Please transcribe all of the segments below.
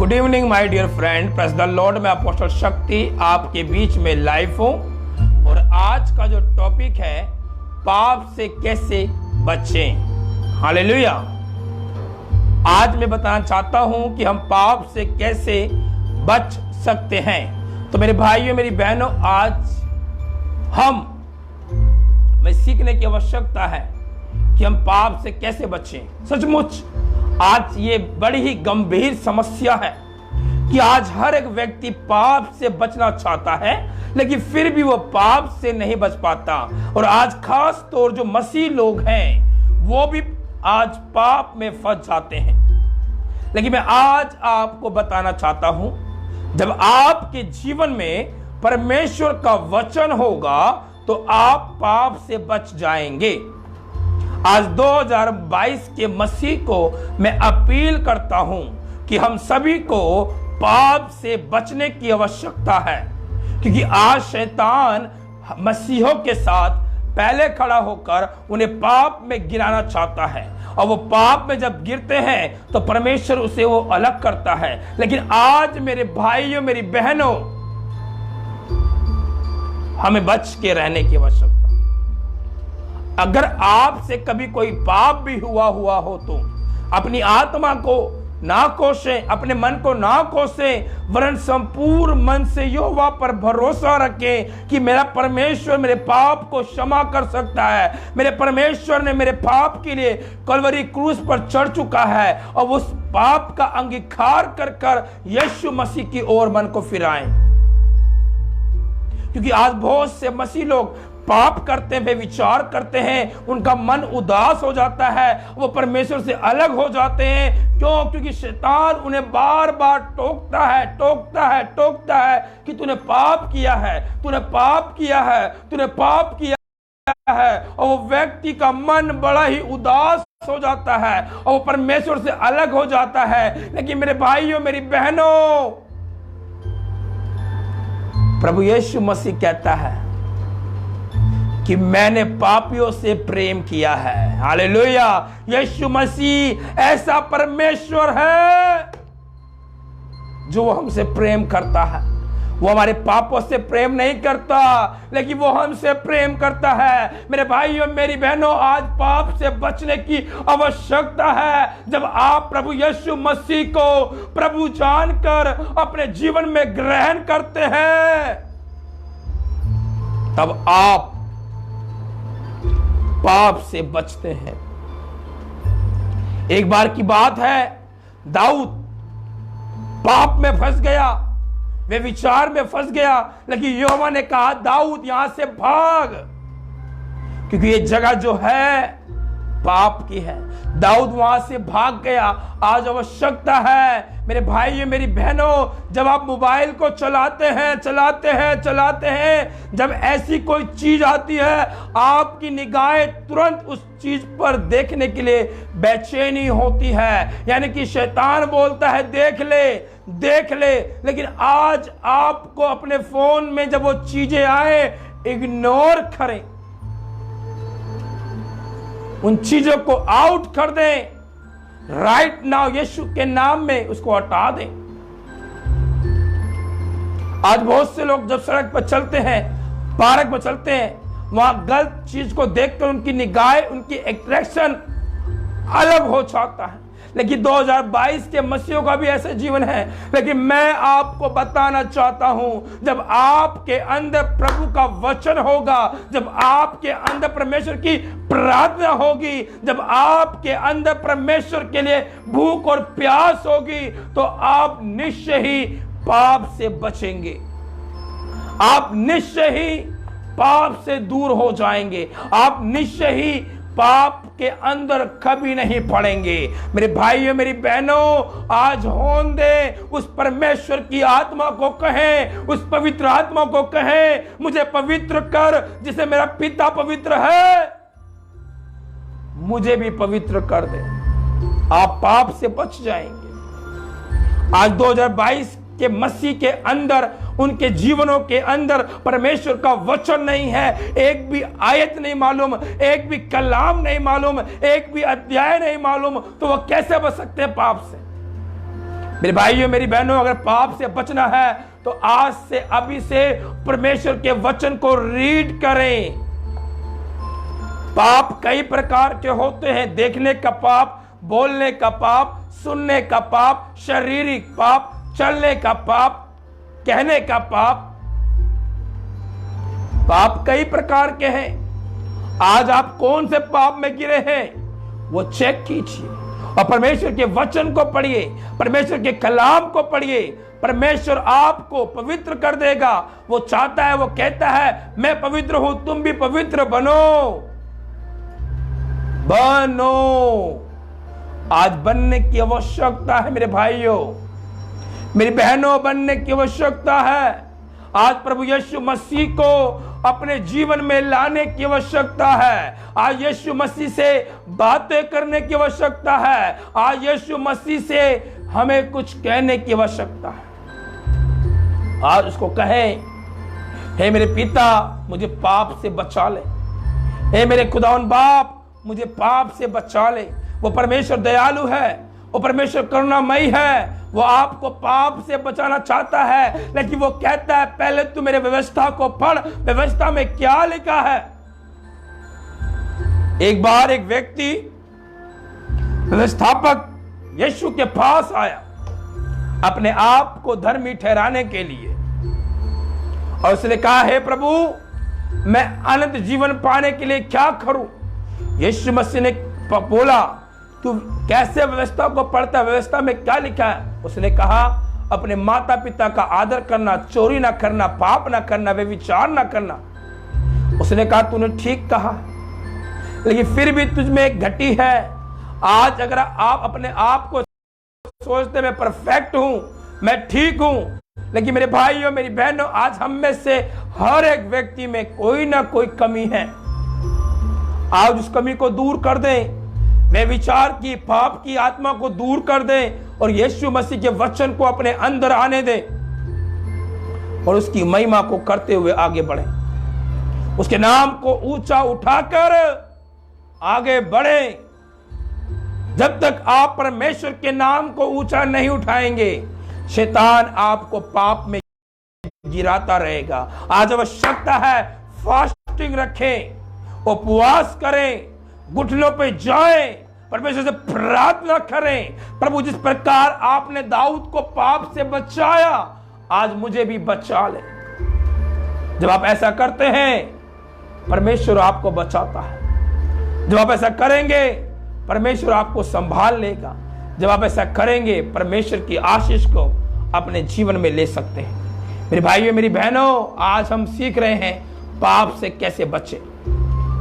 Good evening my dear friend, praise the lord. मैं apostle Shakti आपके बीच में लाइव हूं और आज का जो टॉपिक है पाप से कैसे बचें। हालेलुया। आज मैं बताना चाहता हूं कि हम पाप से कैसे बच सकते हैं। तो मेरे भाइयों मेरी बहनों, आज हमें सीखने की आवश्यकता है कि हम पाप से कैसे बचें। सचमुच आज ये बड़ी ही गंभीर समस्या है कि आज हर एक व्यक्ति पाप से बचना चाहता है, लेकिन फिर भी वो पाप से नहीं बच पाता। और आज खास तौर जो मसीह लोग हैं वो भी आज पाप में फंस जाते हैं। लेकिन मैं आज आपको बताना चाहता हूं, जब आपके जीवन में परमेश्वर का वचन होगा तो आप पाप से बच जाएंगे। आज 2022 के मसीह को मैं अपील करता हूं कि हम सभी को पाप से बचने की आवश्यकता है, क्योंकि आज शैतान मसीहों के साथ पहले खड़ा होकर उन्हें पाप में गिराना चाहता है, और वो पाप में जब गिरते हैं तो परमेश्वर उसे वो अलग करता है। लेकिन आज मेरे भाइयों मेरी बहनों, हमें बच के रहने की आवश्यकता। अगर आपसे कभी कोई पाप भी हुआ हो तो अपनी आत्मा को ना कोसें, अपने मन को ना कोसें, वरन संपूर्ण मन से यहोवा पर भरोसा रखें कि मेरा परमेश्वर मेरे पाप को क्षमा कर सकता है। मेरे परमेश्वर ने मेरे पाप के लिए कलवरी क्रूस पर चढ़ चुका है, और उस पाप का अंगीकार कर यीशु मसीह की ओर मन को फिराएं। क्योंकि आज बहुत से मसीह लोग पाप करते हैं, वे विचार करते हैं, उनका मन उदास हो जाता है, वो परमेश्वर से अलग हो जाते हैं। क्यों? क्योंकि शैतान उन्हें बार बार टोकता है कि तूने पाप किया है, तूने पाप किया है, तूने पाप किया है। और वो व्यक्ति का मन बड़ा ही उदास हो जाता है और वो परमेश्वर से अलग हो जाता है। लेकिन मेरे भाइयों मेरी बहनों, प्रभु यीशु मसीह कहता है कि मैंने पापियों से प्रेम किया है। हालेलुया। यीशु मसीह ऐसा परमेश्वर है जो हमसे प्रेम करता है। वो हमारे पापों से प्रेम नहीं करता, लेकिन वो हमसे प्रेम करता है। मेरे भाइयों मेरी बहनों, आज पाप से बचने की आवश्यकता है। जब आप प्रभु यीशु मसीह को प्रभु जानकर अपने जीवन में ग्रहण करते हैं, तब आप पाप से बचते हैं। एक बार की बात है, दाऊद पाप में फंस गया, वे विचार में फंस गया, लेकिन यहोवा ने कहा दाऊद यहां से भाग, क्योंकि ये जगह जो है पाप की है। दाऊद वहां से भाग गया। आज आवश्यकता है मेरे भाइयों मेरी बहनों, जब आप मोबाइल को चलाते हैं, जब ऐसी कोई चीज आती है, आपकी निगाहें तुरंत उस चीज पर देखने के लिए बेचैनी होती है। यानी कि शैतान बोलता है देख ले, लेकिन आज आपको अपने फोन में जब वो चीजें आए, इग्नोर करें, उन चीजों को आउट कर दें। राइट नाउ यीशु के नाम में उसको हटा दें। आज बहुत से लोग जब सड़क पर चलते हैं, पार्क में चलते हैं, वहां गलत चीज को देखकर उनकी निगाहें, उनकी अट्रैक्शन अलग हो जाता है। लेकिन 2022 के मसीहों का भी ऐसा जीवन है। लेकिन मैं आपको बताना चाहता हूं, जब आपके अंदर प्रभु का वचन होगा, जब आपके अंदर परमेश्वर की प्रार्थना होगी, जब आपके अंदर परमेश्वर के लिए भूख और प्यास होगी, तो आप निश्चय ही पाप से बचेंगे। आप निश्चय ही पाप से दूर हो जाएंगे। आप निश्चय ही पाप के अंदर कभी नहीं पड़ेंगे। मेरे भाइयों मेरी बहनों, आज होने दे उस परमेश्वर की आत्मा को कहें, उस पवित्र आत्मा को कहें, मुझे पवित्र कर, जिसे मेरा पिता पवित्र है मुझे भी पवित्र कर दे। आप पाप से बच जाएंगे। आज 2022 के मसीह के अंदर, उनके जीवनों के अंदर परमेश्वर का वचन नहीं है। एक भी आयत नहीं मालूम, एक भी कलाम नहीं मालूम, एक भी अध्याय नहीं मालूम, तो वह कैसे बच सकते हैं पाप से? मेरे भाइयों मेरी बहनों, अगर पाप से बचना है तो आज से अभी से परमेश्वर के वचन को रीड करें। पाप कई प्रकार के होते हैं। देखने का पाप, बोलने का पाप, सुनने का पाप, शारीरिक पाप, चलने का पाप, कहने का पाप। पाप कई प्रकार के हैं। आज आप कौन से पाप में गिरे हैं वो चेक कीजिए और परमेश्वर के वचन को पढ़िए, परमेश्वर के कलाम को पढ़िए। परमेश्वर आपको पवित्र कर देगा। वो चाहता है, वो कहता है मैं पवित्र हूं, तुम भी पवित्र बनो। आज बनने की आवश्यकता है मेरे भाइयों, मेरी बहनों, बनने की आवश्यकता है। आज प्रभु यीशु मसीह को अपने जीवन में लाने की आवश्यकता है। आज यीशु मसीह से बातें करने की आवश्यकता है। आज यीशु मसीह से हमें कुछ कहने की आवश्यकता है। आज उसको कहें, हे मेरे पिता मुझे पाप से बचा ले, हे मेरे खुदावन बाप मुझे पाप से बचा ले। वो परमेश्वर दयालु है, वो परमेश्वर करुणामयी है। वो आपको पाप से बचाना चाहता है, लेकिन वो कहता है पहले तू मेरे व्यवस्था को पढ़, व्यवस्था में क्या लिखा है। एक बार एक व्यक्ति व्यवस्थापक यीशु के पास आया अपने आप को धर्मी ठहराने के लिए, और उसने कहा, हे प्रभु मैं अनंत जीवन पाने के लिए क्या करूं। यीशु मसीह ने बोला, तू कैसे व्यवस्था को पढ़ता, व्यवस्था में क्या लिखा है। उसने कहा, अपने माता पिता का आदर करना, चोरी ना करना, पाप ना करना, व्यभिचार ना करना। उसने कहा, तूने ठीक कहा, लेकिन फिर भी तुझ में एक घटी है। आज अगर आप अपने आप को सोचते मैं परफेक्ट हूं, मैं ठीक हूं, लेकिन मेरे भाइयों मेरी बहनों, आज हम में से हर एक व्यक्ति में कोई ना कोई कमी है। आज उस कमी को दूर कर दें, वे विचार की, पाप की आत्मा को दूर कर दें और यीशु मसीह के वचन को अपने अंदर आने दें और उसकी महिमा को करते हुए आगे बढ़ें। उसके नाम को ऊंचा उठाकर आगे बढ़ें। जब तक आप परमेश्वर के नाम को ऊंचा नहीं उठाएंगे, शैतान आपको पाप में गिराता रहेगा। आज आवश्यकता है फास्टिंग रखें, उपवास करें, घुटनों पे जाएं, परमेश्वर से प्रार्थना करें, प्रभु जिस प्रकार आपने दाऊद को पाप से बचाया, आज मुझे भी बचा ले। जब आप ऐसा करते हैं, परमेश्वर आपको बचाता है। जब आप ऐसा करेंगे, परमेश्वर आपको संभाल लेगा। जब आप ऐसा करेंगे, परमेश्वर की आशीष को अपने जीवन में ले सकते हैं। मेरे भाइयों मेरी बहनों, आज हम सीख रहे हैं पाप से कैसे बचें।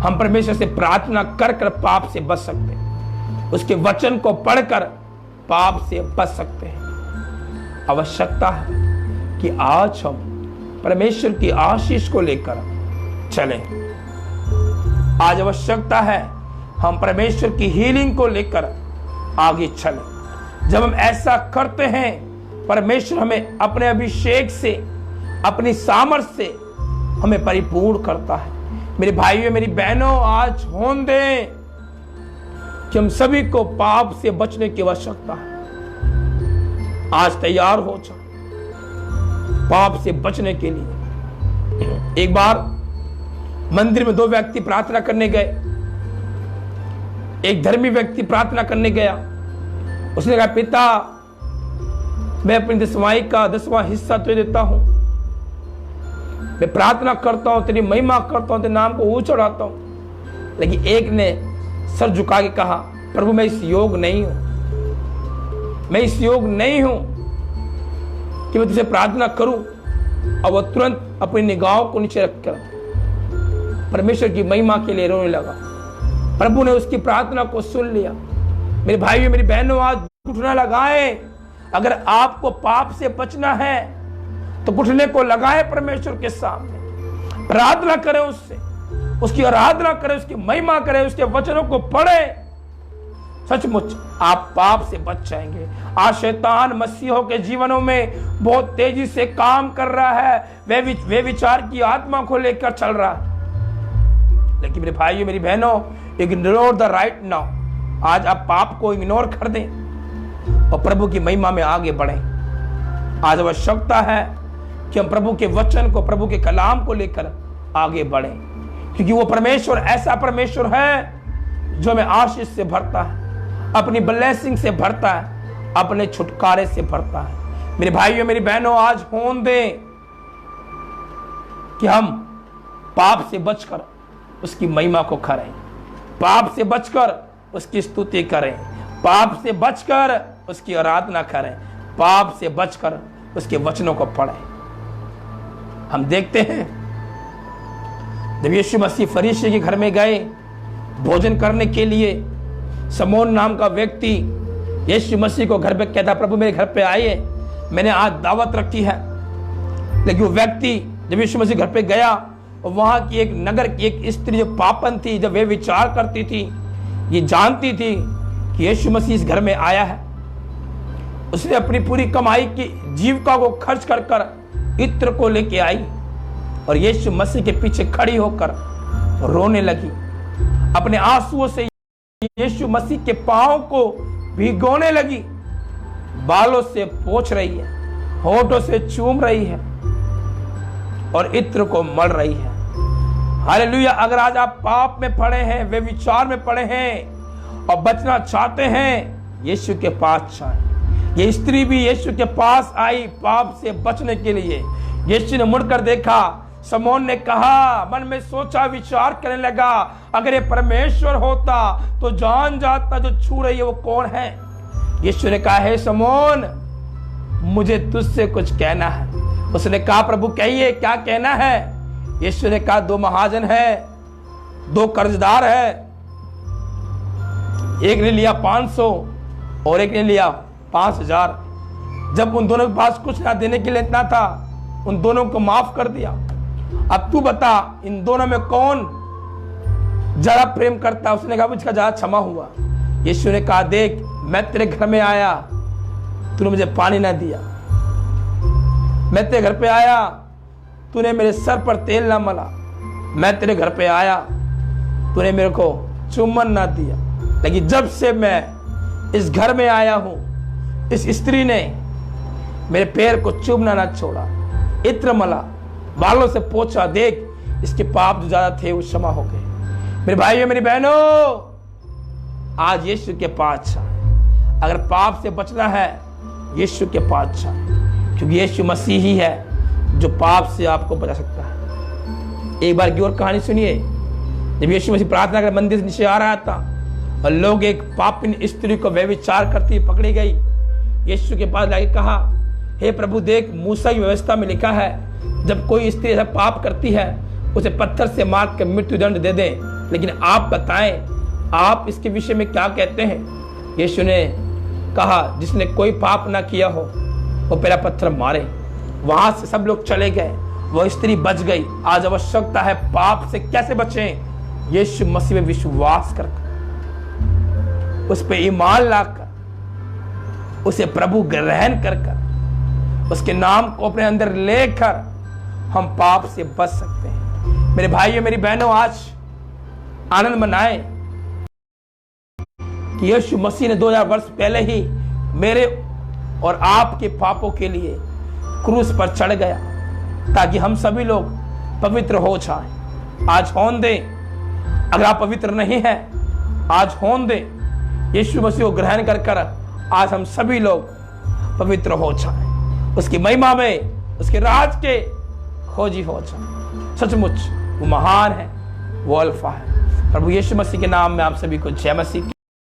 हम परमेश्वर से प्रार्थना कर कर पाप से बच सकते हैं, उसके वचन को पढ़कर पाप से बच सकते हैं। आवश्यकता है कि आज हम परमेश्वर की आशीष को लेकर चलें। आज आवश्यकता है हम परमेश्वर की हीलिंग को लेकर आगे चलें। जब हम ऐसा करते हैं, परमेश्वर हमें अपने अभिषेक से, अपनी सामर्थ्य से हमें परिपूर्ण करता है। मेरे भाइयों मेरी बहनों, आज होने दें कि हम सभी को पाप से बचने की आवश्यकता है। आज तैयार हो जाओ पाप से बचने के लिए। एक बार मंदिर में दो व्यक्ति प्रार्थना करने गए। एक धर्मी व्यक्ति प्रार्थना करने गया। उसने कहा, पिता मैं अपनी दसवाई का 10वां हिस्सा तुझे देता हूं, मैं प्रार्थना करता हूं, तेरी महिमा करता हूं, तेरे नाम को ऊंचा उठाता हूं। लेकिन एक ने सर झुका के कहा, प्रभु मैं इस योग नहीं हूं, मैं इस योग नहीं हूं कि मैं तुझे प्रार्थना करूं। और वह तुरंत अपनी निगाहों को नीचे रखकर परमेश्वर की महिमा के लिए रोने लगा। प्रभु ने उसकी प्रार्थना को सुन लिया। मेरे भाइयों मेरी बहनों, आज घुटना लगाएं। अगर आपको पाप से बचना है तो घुटने को लगाएं परमेश्वर के सामने, प्रार्थना करें उससे, उसकी आराधना करें, उसकी महिमा करें, उसके वचनों को पढ़ें। सचमुच आप पाप से बच जाएंगे। आज शैतान मसीहों के जीवनों में बहुत तेजी से काम कर रहा है। वे विचार की आत्मा को लेकर चल रहा है। लेकिन मेरे भाइयों मेरी बहनों, इग्नोर द राइट नाउ। आज आप पाप को इग्नोर कर दें और प्रभु की महिमा में आगे बढ़ें। आज आवश्यकता है कि हम प्रभु के वचन को, प्रभु के कलाम को लेकर आगे बढ़ें, क्योंकि वो परमेश्वर ऐसा परमेश्वर है जो हमें आशीष से भरता है, अपनी ब्लेसिंग से भरता है, अपने छुटकारे से भरता है। मेरे भाइयों मेरी बहनों, आज होन दें कि हम पाप से बचकर उसकी महिमा को करें, पाप से बचकर उसकी स्तुति करें, पाप से बचकर उसकी आराधना करें, पाप से बचकर उसके वचनों को पढ़ें। हम देखते हैं जब यीशु मसीह फरीसी के घर में गए भोजन करने के लिए, समौन नाम का व्यक्ति यीशु मसीह को घर पे कहता, प्रभु मेरे घर पे आइए, मैंने आज दावत रखी है। लेकिन वो व्यक्ति जब यीशु मसीह घर पे गया और वहां की एक नगर की एक स्त्री जो पापन थी, जब वे विचार करती थी, ये जानती थी कि यीशु मसीह इस घर में आया है, उसने अपनी पूरी कमाई की जीविका को खर्च कर कर इत्र को लेके आई और यीशु मसीह के पीछे खड़ी होकर रोने लगी। अपने आंसुओं से यीशु मसीह के पांव को भिगोने लगी, बालों से पोंछ रही है, होठों से चूम रही है और इत्र को मल रही है। हालेलुया। अगर आज आप पाप में पड़े हैं, वे विचार में पड़े हैं और बचना चाहते हैं, यीशु के पास जाएं। ये स्त्री भी यीशु के पास आई पाप से बचने के लिए। यीशु ने मुड़कर देखा, समौन ने कहा, मन में सोचा, विचार करने लगा, अगर ये परमेश्वर होता तो जान जाता जो छू रही है वो कौन है। यीशु ने कहा, हे समौन, मुझे तुझसे कुछ कहना है। उसने कहा, प्रभु कहिए, क्या कहना है। यीशु ने कहा, 2 महाजन है, 2 कर्जदार है, एक ने लिया 500 और एक ने लिया 5000। जब उन दोनों के पास कुछ ना देने के लिए इतना था, उन दोनों को माफ कर दिया। अब तू बता, इन दोनों में कौन ज्यादा प्रेम करता। उसने कहा, मुझका ज्यादा क्षमा हुआ। यीशु ने कहा, देख, मैं तेरे घर में आया, तूने मुझे पानी ना दिया। मैं तेरे घर पे आया, तूने मेरे सर पर तेल ना मला। मैं तेरे घर पे आया, तूने मेरे को चुम्बन ना दिया। लेकिन जब से मैं इस घर में आया हूं, इस स्त्री ने मेरे पैर को चुम्बना ना छोड़ा, इत्र मला, बालों से पोंछा। देख, इसके पाप जो ज्यादा थे वो क्षमा हो गए। मेरे भाइयों मेरी बहनों, आज यीशु के पास जाए। अगर पाप से बचना है, यीशु के पास जाए, क्योंकि यीशु मसीह ही है जो पाप से आपको बचा सकता है। एक बार की और कहानी सुनिए। जब यीशु मसीह प्रार्थना कर मंदिर से नीचे आ रहा था और लोग एक पापिन स्त्री को व्यभिचार करती पकड़ी गई, यीशु के पास लाके कहा, हे प्रभु, देख, मूसा की व्यवस्था में लिखा है, जब कोई स्त्री ऐसा पाप करती है उसे पत्थर से मार कर मृत्युदंड दे दें। लेकिन आप बताएं, आप इसके विषय में क्या कहते हैं। यीशु ने कहा, जिसने कोई पाप ना किया हो वो पहला पत्थर मारे। वहां से सब लोग चले गए, वह स्त्री बच गई। आज आवश्यकता है पाप से कैसे बचें। यीशु मसीह में विश्वास कर, उस पर ईमान लाकर, उसे प्रभु ग्रहण कर, उसके नाम को अपने अंदर लेकर हम पाप से बच सकते हैं। मेरे भाइयों मेरी बहनों, आज आनंद मनाएं कि यीशु मसीह ने 2000 वर्ष पहले ही मेरे और आपके पापों के लिए क्रूस पर चढ़ गया, ताकि हम सभी लोग पवित्र हो जाएं। आज होन दें, अगर आप पवित्र नहीं हैं, आज होन दें, यीशु मसीह को ग्रहण कर कर आज हम सभी लोग पवित्र हो जाएं, उसकी महिमा में, उसके राज के खोजी हो जाएं। सचमुच वो महान है, वो अल्फा है। प्रभु यीशु मसीह के नाम में आप सभी को जय मसीह।